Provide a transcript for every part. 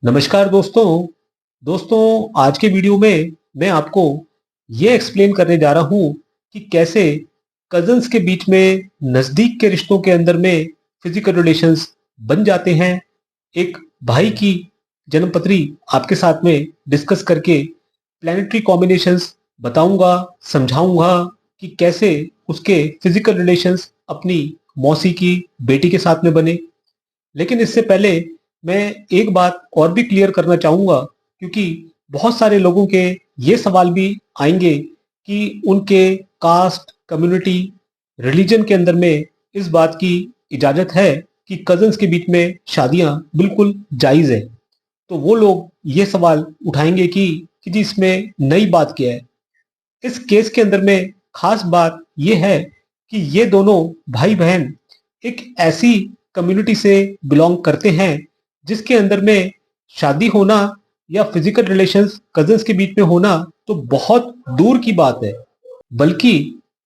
नमस्कार दोस्तों आज के वीडियो में मैं आपको ये एक्सप्लेन करने जा रहा हूँ कि कैसे कजन्स के बीच में नज़दीक के रिश्तों के अंदर में फिजिकल रिलेशंस बन जाते हैं। एक भाई की जन्मपत्री आपके साथ में डिस्कस करके प्लैनेटरी कॉम्बिनेशंस बताऊंगा, समझाऊंगा कि कैसे उसके फिजिकल रिलेशंस अपनी मौसी की बेटी के साथ में बने। लेकिन इससे पहले मैं एक बात और भी क्लियर करना चाहूँगा, क्योंकि बहुत सारे लोगों के ये सवाल भी आएँगे कि उनके कास्ट, कम्युनिटी, रिलीजन के अंदर में इस बात की इजाज़त है कि कज़न्स के बीच में शादियाँ बिल्कुल जायज़ है। तो वो लोग ये सवाल उठाएँगे कि जी इसमें नई बात क्या है? इस केस के अंदर में खास बात ये है कि ये दोनों भाई-बहन एक ऐसी कम्युनिटी से बिलॉन्ग करते हैं जिसके अंदर में शादी होना या फिजिकल रिलेशंस कजिन्स के बीच में होना तो बहुत दूर की बात है। बल्कि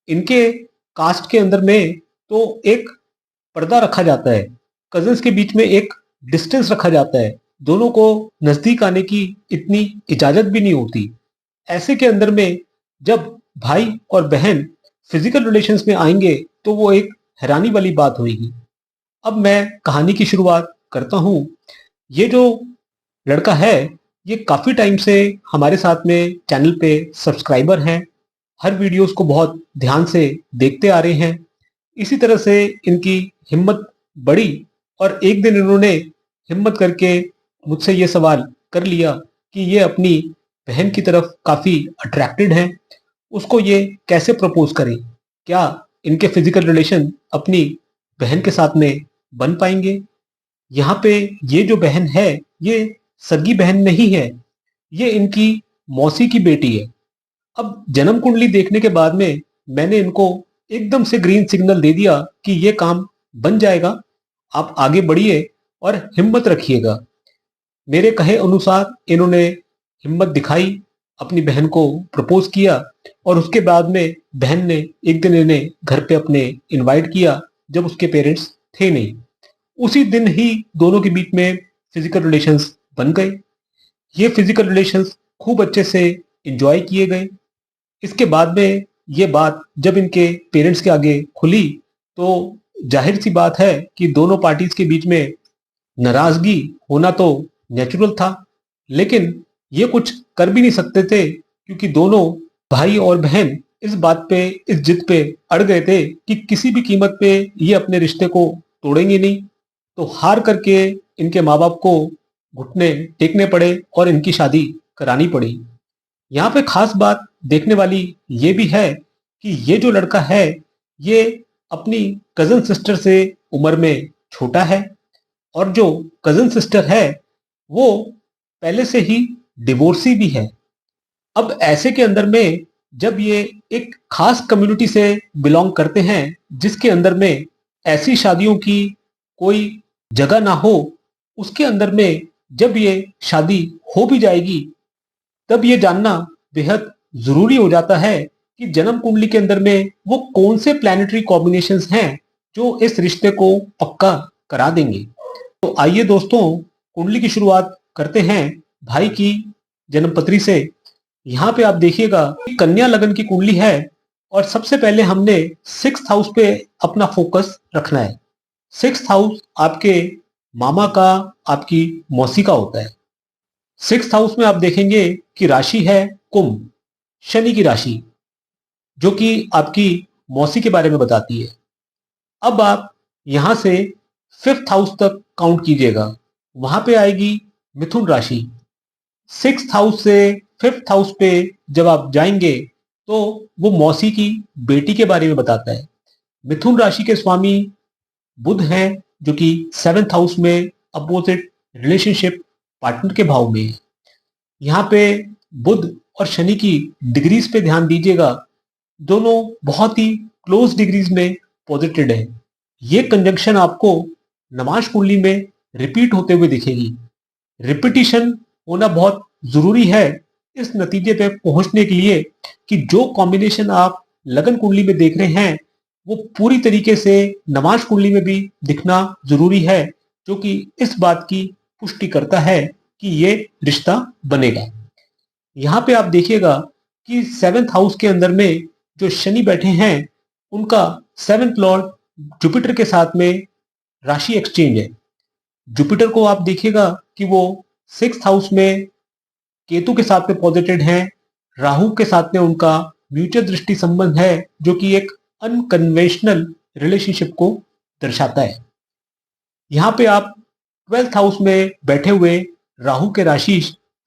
इनके कास्ट के अंदर में तो एक पर्दा रखा जाता है, कजिन्स के बीच में एक डिस्टेंस रखा जाता है, दोनों को नजदीक आने की इतनी इजाजत भी नहीं होती। ऐसे के अंदर में जब भाई और बहन फिजिकल रिलेशंस में आएंगे तो वो एक हैरानी वाली बात होगी। अब मैं कहानी की शुरुआत करता हूँ। ये जो लड़का है ये काफ़ी टाइम से हमारे साथ में चैनल पे सब्सक्राइबर हैं, हर वीडियोस को बहुत ध्यान से देखते आ रहे हैं। इसी तरह से इनकी हिम्मत बढ़ी और एक दिन इन्होंने हिम्मत करके मुझसे ये सवाल कर लिया कि ये अपनी बहन की तरफ काफ़ी अट्रैक्टेड हैं, उसको ये कैसे प्रपोज करें? क्या इनके फिजिकल रिलेशन अपनी बहन के साथ में बन पाएंगे? यहाँ पे ये जो बहन है ये सगी बहन नहीं है, ये इनकी मौसी की बेटी है। अब जन्म कुंडली देखने के बाद में मैंने इनको एकदम से ग्रीन सिग्नल दे दिया कि ये काम बन जाएगा, आप आगे बढ़िए और हिम्मत रखिएगा। मेरे कहे अनुसार इन्होंने हिम्मत दिखाई, अपनी बहन को प्रपोज किया और उसके बाद में बहन ने एक दिन इन्हें घर पे अपने इनवाइट किया जब उसके पेरेंट्स थे नहीं। उसी दिन ही दोनों के बीच में फिजिकल रिलेशंस बन गए। ये फिजिकल रिलेशंस खूब अच्छे से एंजॉय किए गए। इसके बाद में ये बात जब इनके पेरेंट्स के आगे खुली तो जाहिर सी बात है कि दोनों पार्टीज के बीच में नाराजगी होना तो नेचुरल था, लेकिन ये कुछ कर भी नहीं सकते थे क्योंकि दोनों भाई और बहन इस बात पे, इस जिद पे अड़ गए थे कि किसी भी कीमत पे ये अपने रिश्ते को तोड़ेंगे नहीं। तो हार करके इनके माँ बाप को घुटने टेकने पड़े और इनकी शादी करानी पड़ी। यहाँ पे खास बात देखने वाली ये भी है कि ये जो लड़का है ये अपनी कजन सिस्टर से उम्र में छोटा है और जो कजन सिस्टर है वो पहले से ही डिवोर्सी भी है। अब ऐसे के अंदर में जब ये एक खास कम्युनिटी से बिलोंग करते हैं जिसके अंदर में ऐसी शादियों की कोई जगह ना हो, उसके अंदर में जब ये शादी हो भी जाएगी तब ये जानना बेहद जरूरी हो जाता है कि जन्म कुंडली के अंदर में वो कौन से प्लैनेटरी कॉम्बिनेशंस हैं जो इस रिश्ते को पक्का करा देंगे। तो आइए दोस्तों, कुंडली की शुरुआत करते हैं भाई की जन्मपत्री से। यहाँ पे आप देखिएगा कि कन्या लगन की कुंडली है और सबसे पहले हमने 6th हाउस पे अपना फोकस रखना है। 6th हाउस आपके मामा का, आपकी मौसी का होता है। 6th हाउस में आप देखेंगे कि राशि है कुंभ, शनि की राशि, जो कि आपकी मौसी के बारे में बताती है। अब आप यहां से 5th हाउस तक काउंट कीजिएगा, वहां पे आएगी मिथुन राशि। 6th हाउस से 5th हाउस पे जब आप जाएंगे तो वो मौसी की बेटी के बारे में बताता है। मिथुन राशि के स्वामी बुध हैं जो कि 7th हाउस में अपोजिट रिलेशनशिप पार्टनर के भाव में है। यहाँ पे बुध और शनि की डिग्रीज पे ध्यान दीजिएगा, दोनों बहुत ही क्लोज डिग्रीज में पॉजिटेड है। ये कंजंक्शन आपको नमाज कुंडली में रिपीट होते हुए दिखेगी। रिपीटिशन होना बहुत जरूरी है इस नतीजे पे पहुंचने के लिए कि जो कॉम्बिनेशन आप लगन कुंडली में देख रहे हैं वो पूरी तरीके से नमाज कुंडली में भी दिखना जरूरी है, जो कि इस बात की पुष्टि करता है कि ये रिश्ता बनेगा। यहाँ पे आप देखिएगा कि 7th हाउस के अंदर में जो शनि बैठे हैं उनका 7th लॉर्ड जुपिटर के साथ में राशि एक्सचेंज है। जुपिटर को आप देखिएगा कि वो 6th हाउस में केतु के साथ में पॉजिटेड है, राहु के साथ में उनका म्यूचुअल दृष्टि संबंध है जो कि एक अनकन्वेंशनल रिलेशनशिप को दर्शाता है। यहाँ पे आप 12th हाउस में बैठे हुए राहु के राशि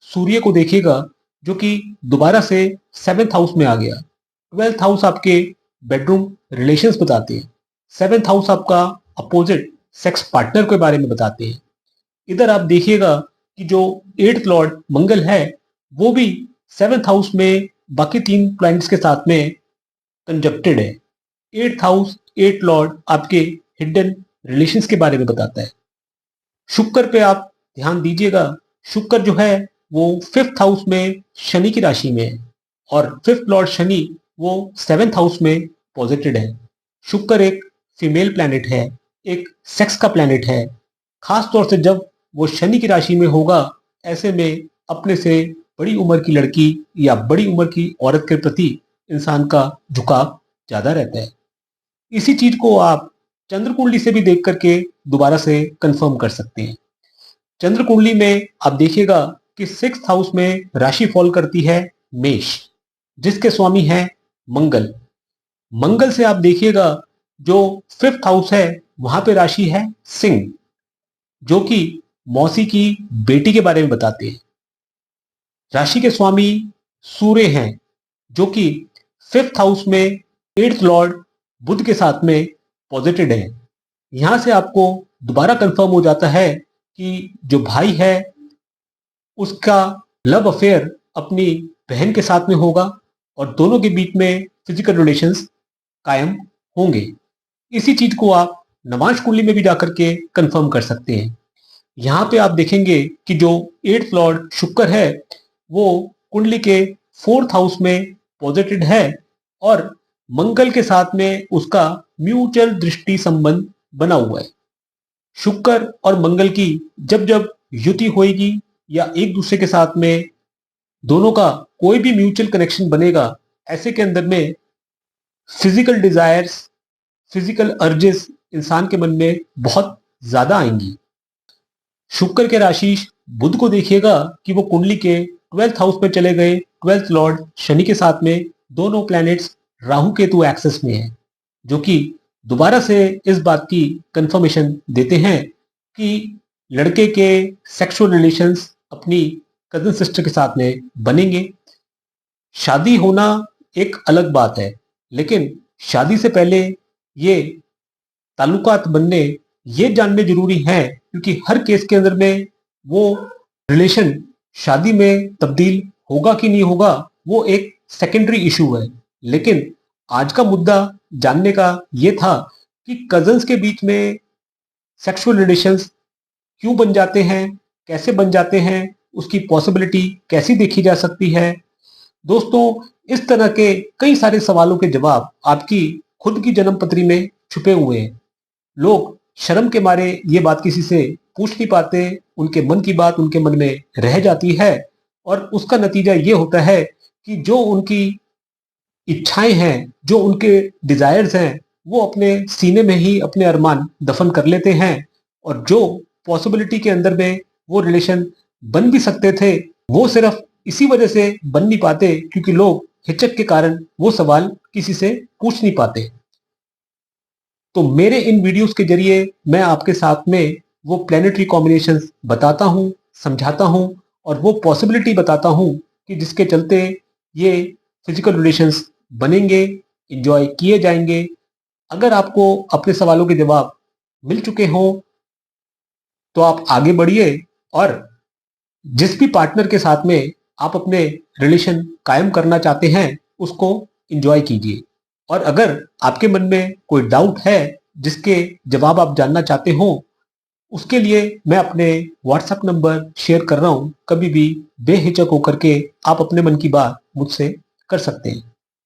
सूर्य को देखिएगा जो कि दोबारा से 7th हाउस में आ गया। 12th हाउस आपके बेडरूम रिलेशंस बताते हैं, 7th हाउस आपका अपोजिट सेक्स पार्टनर के बारे में बताते हैं। इधर आप देखिएगा कि जो 8th लॉर्ड मंगल है वो भी 7th हाउस में बाकी 3 प्लैनेट्स के साथ में कंजक्टेड है। 8th हाउस 8 लॉर्ड आपके हिडन रिलेशंस के बारे में बताता है। शुक्र पे आप ध्यान दीजिएगा, शुक्र जो है वो 5th हाउस में शनि की राशि में है और 5th लॉर्ड शनि वो 7th हाउस में पॉजिटेड है। शुक्र एक फीमेल प्लैनेट है, एक सेक्स का प्लैनेट है। खास तौर से जब वो शनि की राशि में होगा, ऐसे में अपने से बड़ी उम्र की लड़की या बड़ी उम्र की औरत के प्रति इंसान का झुकाव ज्यादा रहता है। इसी चीज को आप चंद्र कुंडली से भी देख करके दोबारा से कंफर्म कर सकते हैं। चंद्र कुंडली में आप देखिएगा कि 6th हाउस में राशि फॉल करती है मेष, जिसके स्वामी है मंगल। मंगल से आप देखिएगा जो 5th हाउस है वहां पे राशि है सिंह, जो कि मौसी की बेटी के बारे में बताते हैं। राशि के स्वामी सूर्य हैं जो कि 5th हाउस में 8th लॉर्ड बुध के साथ में पॉजिटेड है। यहां से आपको दोबारा कंफर्म हो जाता है कि जो भाई है उसका लव अफेयर अपनी बहन के साथ में होगा और दोनों के बीच में फिजिकल रिलेशंस कायम होंगे। इसी चीज को आप नवांश कुंडली में भी जाकर के कंफर्म कर सकते हैं। यहाँ पे आप देखेंगे कि जो 8th लॉर्ड शुक्र है वो कुंडली के 4th हाउस में पॉजिटेड है और मंगल के साथ में उसका म्यूचुअल दृष्टि संबंध बना हुआ है। शुक्र और मंगल की जब जब युति होगी या एक दूसरे के साथ में दोनों का कोई भी म्यूचुअल कनेक्शन बनेगा, ऐसे के अंदर में फिजिकल डिजायर्स, फिजिकल अर्जेस इंसान के मन में बहुत ज्यादा आएंगी। शुक्र के राशि बुध को देखिएगा कि वो कुंडली के 12th हाउस में चले गए, 12th लॉर्ड शनि के साथ में दोनों प्लैनेट्स राहु केतु एक्सेस में है, जो कि दोबारा से इस बात की कंफर्मेशन देते हैं कि लड़के के सेक्सुअल रिलेशंस अपनी कजन सिस्टर के साथ में बनेंगे। शादी होना एक अलग बात है, लेकिन शादी से पहले ये ताल्लुकात बनने ये जानने जरूरी है, क्योंकि हर केस के अंदर में वो रिलेशन शादी में तब्दील होगा कि नहीं होगा वो एक सेकेंडरी इशू है। लेकिन आज का मुद्दा जानने का ये था कि कजन्स के बीच में सेक्सुअल रिलेशंस क्यों बन जाते हैं, कैसे बन जाते हैं, उसकी पॉसिबिलिटी कैसी देखी जा सकती है। दोस्तों, इस तरह के कई सारे सवालों के जवाब आपकी खुद की जन्म पत्री में छुपे हुए हैं। लोग शर्म के मारे ये बात किसी से पूछ नहीं पाते, उनके मन की बात उनके मन में रह जाती है और उसका नतीजा ये होता है कि जो उनकी इच्छाएं हैं, जो उनके डिजायर्स हैं, वो अपने सीने में ही अपने अरमान दफन कर लेते हैं और जो पॉसिबिलिटी के अंदर में वो रिलेशन बन भी सकते थे, वो सिर्फ इसी वजह से बन नहीं पाते क्योंकि लोग हिचक के कारण वो सवाल किसी से पूछ नहीं पाते। तो मेरे इन वीडियोस के जरिए मैं आपके साथ में वो प्लेनेटरी कॉम्बिनेशंस बताता हूँ, समझाता हूँ और वो पॉसिबिलिटी बताता हूँ कि जिसके चलते ये फिजिकल रिलेशंस बनेंगे, इंजॉय किए जाएंगे। अगर आपको अपने सवालों के जवाब मिल चुके हों तो आप आगे बढ़िए और जिस भी पार्टनर के साथ में आप अपने रिलेशन कायम करना चाहते हैं उसको इंजॉय कीजिए। और अगर आपके मन में कोई डाउट है जिसके जवाब आप जानना चाहते हो, उसके लिए मैं अपने व्हाट्सएप नंबर शेयर कर रहा हूं। कभी भी बेहिचक होकर के आप अपने मन की बात मुझसे कर सकते हैं।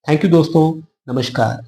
थैंक यू दोस्तों, नमस्कार।